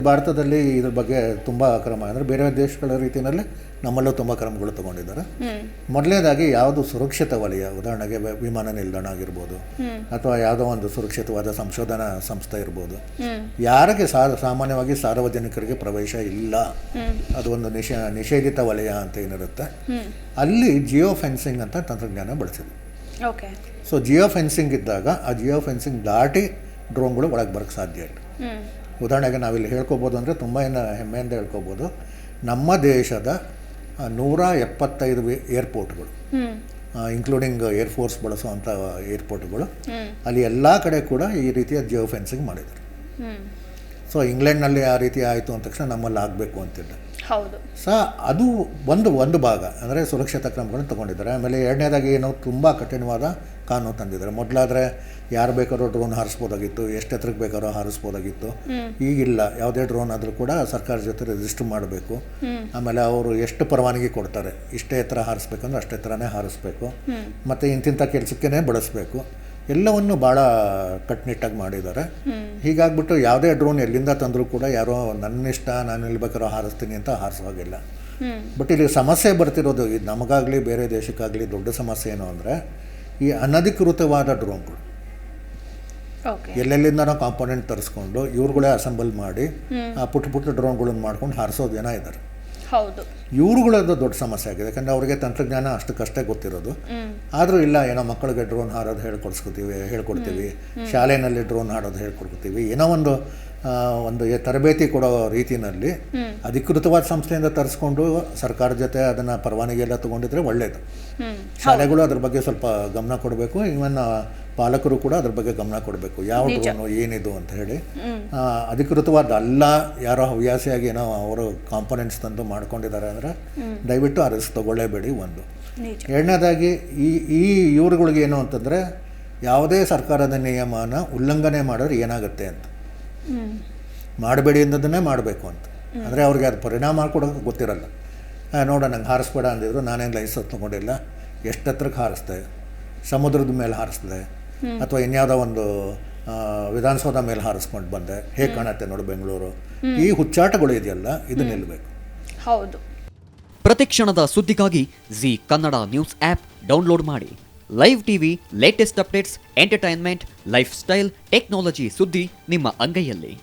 ಭಾರತದಲ್ಲಿ ಇದ್ರ ಬಗ್ಗೆ ತುಂಬ ಕ್ರಮ ಅಂದರೆ ಬೇರೆ ದೇಶಗಳ ರೀತಿಯಲ್ಲಿ ನಮ್ಮಲ್ಲೂ ತುಂಬ ಕ್ರಮಗಳು ತಗೊಂಡಿದ್ದಾರೆ. ಮೊದಲನೇದಾಗಿ ಯಾವುದು ಸುರಕ್ಷಿತ ವಲಯ, ಉದಾಹರಣೆಗೆ ವಿಮಾನ ನಿಲ್ದಾಣ ಆಗಿರ್ಬೋದು ಅಥವಾ ಯಾವುದೋ ಒಂದು ಸುರಕ್ಷಿತವಾದ ಸಂಶೋಧನಾ ಸಂಸ್ಥೆ ಇರ್ಬೋದು, ಯಾರಿಗೆ ಸಾಮಾನ್ಯವಾಗಿ ಸಾರ್ವಜನಿಕರಿಗೆ ಪ್ರವೇಶ ಇಲ್ಲ, ಅದು ಒಂದು ನಿಷೇಧಿತ ವಲಯ ಅಂತ ಏನಿರುತ್ತೆ, ಅಲ್ಲಿ ಜಿಯೋ ಫೆನ್ಸಿಂಗ್ ಅಂತ ತಂತ್ರಜ್ಞಾನ ಬಳಸಿದೆ. ಸೊ ಜಿಯೋ ಫೆನ್ಸಿಂಗ್ ಇದ್ದಾಗ ಆ ಜಿಯೋ ಫೆನ್ಸಿಂಗ್ ದಾಟಿ ಡ್ರೋನ್ಗಳು ಒಳಗೆ ಬರೋಕ್ಕೆ ಸಾಧ್ಯ ಇಲ್ಲ. ಉದಾಹರಣೆಗೆ ನಾವಿಲ್ಲಿ ಹೇಳ್ಕೊಬೋದು ಅಂದರೆ ತುಂಬ ಹೆಮ್ಮೆಯಿಂದ ಹೇಳ್ಕೊಬೋದು, ನಮ್ಮ ದೇಶದ 175 ಏರ್ಪೋರ್ಟ್ಗಳು, ಇನ್ಕ್ಲೂಡಿಂಗ್ ಏರ್ಫೋರ್ಸ್ ಬಳಸುವಂಥ ಏರ್ಪೋರ್ಟ್ಗಳು, ಅಲ್ಲಿ ಎಲ್ಲ ಕಡೆ ಕೂಡ ಈ ರೀತಿಯ ಜಿಯೋ ಫೆನ್ಸಿಂಗ್ ಮಾಡಿದ್ದಾರೆ. ಸೊ ಇಂಗ್ಲೆಂಡ್ನಲ್ಲಿ ಆ ರೀತಿ ಆಯಿತು ಅಂದ ತಕ್ಷಣ ನಮ್ಮಲ್ಲಿ ಆಗಬೇಕು ಅಂತಿಲ್ಲ. ಸೊ ಅದು ಒಂದು ಭಾಗ ಅಂದರೆ ಸುರಕ್ಷತಾ ಕ್ರಮಗಳನ್ನು ತೊಗೊಂಡಿದ್ದಾರೆ. ಆಮೇಲೆ ಎರಡನೇದಾಗಿ ಏನೋ ತುಂಬ ಕಠಿಣವಾದ ಕಾನೂನು ತಂದಿದ್ದಾರೆ. ಮೊದಲಾದರೆ ಯಾರು ಬೇಕಾದ್ರೂ ಡ್ರೋನ್ ಹಾರಿಸ್ಬೋದಾಗಿತ್ತು, ಎಷ್ಟು ಎತ್ತರಕ್ಕೆ ಬೇಕಾದ್ರೂ ಹಾರಿಸ್ಬೋದಾಗಿತ್ತು. ಈಗಿಲ್ಲ, ಯಾವುದೇ ಡ್ರೋನ್ ಆದರೂ ಕೂಡ ಸರ್ಕಾರ ಜೊತೆ ರಿಜಿಸ್ಟರ್ ಮಾಡಬೇಕು. ಆಮೇಲೆ ಅವರು ಎಷ್ಟು ಪರವಾನಗಿ ಕೊಡ್ತಾರೆ, ಇಷ್ಟೇ ಎತ್ತರ ಹಾರಿಸ್ಬೇಕಂದ್ರೆ ಅಷ್ಟೇ ಎತ್ತರನೇ ಹಾರಿಸ್ಬೇಕು, ಮತ್ತು ಇಂತಿಂಥ ಕೆಲಸಕ್ಕೇ ಬಳಸಬೇಕು, ಎಲ್ಲವನ್ನು ಭಾಳ ಕಟ್ಟುನಿಟ್ಟಾಗಿ ಮಾಡಿದ್ದಾರೆ. ಹೀಗಾಗ್ಬಿಟ್ಟು ಯಾವುದೇ ಡ್ರೋನ್ ಎಲ್ಲಿಂದ ತಂದರೂ ಕೂಡ ಯಾರೋ ನನ್ನಿಷ್ಟ, ನಾನು ಎಲ್ಲಿ ಬೇಕಾದ್ರೂ ಹಾರಿಸ್ತೀನಿ ಅಂತ ಹಾರಿಸೋಗಿಲ್ಲ. ಬಟ್ ಇಲ್ಲಿ ಸಮಸ್ಯೆ ಬರ್ತಿರೋದು, ಇದು ನಮಗಾಗಲಿ ಬೇರೆ ದೇಶಕ್ಕಾಗಲಿ ದೊಡ್ಡ ಸಮಸ್ಯೆ ಏನು ಅಂದರೆ ಈ ಅನಧಿಕೃತವಾದ ಡ್ರೋನ್ಗಳು ಎಲ್ಲೆಲ್ಲಿಂದ ನಾವು ಕಾಂಪೋನೆಂಟ್ ತರಿಸ್ಕೊಂಡು ಇವ್ರುಗಳೇ ಅಸೆಂಬಲ್ ಮಾಡಿ ಆ ಪುಟ್ಟ ಡ್ರೋನ್ಗಳನ್ನು ಮಾಡ್ಕೊಂಡು ಹಾರಿಸೋದು ಜನ ಇದ್ದಾರೆ. ಇವ್ರುಗಳದ್ದು ದೊಡ್ಡ ಸಮಸ್ಯೆ ಆಗಿದೆ. ಯಾಕಂದರೆ ಅವರಿಗೆ ತಂತ್ರಜ್ಞಾನ ಅಷ್ಟಕ್ಕಷ್ಟೇ ಗೊತ್ತಿರೋದು. ಆದರೂ ಇಲ್ಲ, ಏನೋ ಮಕ್ಕಳಿಗೆ ಡ್ರೋನ್ ಹಾರೋದು ಹೇಳ್ಕೊಡ್ತೀವಿ, ಶಾಲೆಯಲ್ಲಿ ಡ್ರೋನ್ ಹಾಡೋದು ಹೇಳ್ಕೊಡ್ತೀವಿ, ಏನೋ ಒಂದು ತರಬೇತಿ ಕೊಡೋ ರೀತಿಯಲ್ಲಿ ಅಧಿಕೃತವಾದ ಸಂಸ್ಥೆಯಿಂದ ತರಿಸ್ಕೊಂಡು ಸರ್ಕಾರದ ಜೊತೆ ಅದನ್ನು ಪರವಾನಗಿ ಎಲ್ಲ ತೊಗೊಂಡಿದ್ರೆ ಒಳ್ಳೆಯದು. ಶಾಲೆಗಳು ಅದ್ರ ಬಗ್ಗೆ ಸ್ವಲ್ಪ ಗಮನ ಕೊಡಬೇಕು, ಇವನ್ ಪಾಲಕರು ಕೂಡ ಅದ್ರ ಬಗ್ಗೆ ಗಮನ ಕೊಡಬೇಕು. ಯಾವ ಡ್ರೋನು ಏನಿದು ಅಂತ ಹೇಳಿ. ಅಧಿಕೃತವಾದ ಅಲ್ಲ, ಯಾರೋ ಹವ್ಯಾಸಿಯಾಗಿ ಏನೋ ಅವರು ಕಾಂಪೋನೆಂಟ್ಸ್ ತಂದು ಮಾಡ್ಕೊಂಡಿದ್ದಾರೆ ಅಂದರೆ ದಯವಿಟ್ಟು ಆ ರಿಸ್ಕ್ ತೊಗೊಳ್ಳೇಬೇಡಿ. ಒಂದು ಎರಡನೇದಾಗಿ ಈ ಇವ್ರುಗಳಿಗೆ ಏನು ಅಂತಂದರೆ ಯಾವುದೇ ಸರ್ಕಾರದ ನಿಯಮನ ಉಲ್ಲಂಘನೆ ಮಾಡಿದ್ರೆ ಏನಾಗುತ್ತೆ ಅಂತ, ಮಾಡಬೇಡಿ ಅನ್ನೋದನ್ನೇ ಮಾಡಬೇಕು ಅಂತ. ಅಂದರೆ ಅವ್ರಿಗೆ ಅದು ಪರಿಣಾಮ ಕೊಡೋಕೆ ಗೊತ್ತಿರಲ್ಲ. ನೋಡ ನಂಗೆ ಹಾರಿಸ್ಬೇಡ ಅಂದಿದ್ರು, ನಾನೇನು ಲೈಸೆನ್ಸ್ ತೊಗೊಂಡಿಲ್ಲ, ಎಷ್ಟು ಹತ್ರಕ್ಕೆ ಹಾರಿಸ್ದೆ, ಸಮುದ್ರದ ಮೇಲೆ ಹಾರಿಸ್ದೆ ಅಥವಾ ಇನ್ಯಾವುದೋ ಒಂದು ವಿಧಾನಸೌಧ ಮೇಲೆ ಹಾರಿಸ್ಕೊಂಡು ಬಂದೆ, ಹೇಗೆ ಕಾಣುತ್ತೆ ನೋಡು ಬೆಂಗಳೂರು, ಈ ಹುಚ್ಚಾಟಗಳು ಇದೆಯಲ್ಲ, ಇದು ನಿಲ್ಲಬೇಕು. ಹೌದು. ಪ್ರತಿಕ್ಷಣದ ಸುದ್ದಿಗಾಗಿ Zee Kannada news app download ಮಾಡಿ. Live TV, latest updates, entertainment, lifestyle, technology ಸುದ್ದಿ ನಿಮ್ಮ ಅಂಗೈಯಲ್ಲಿ.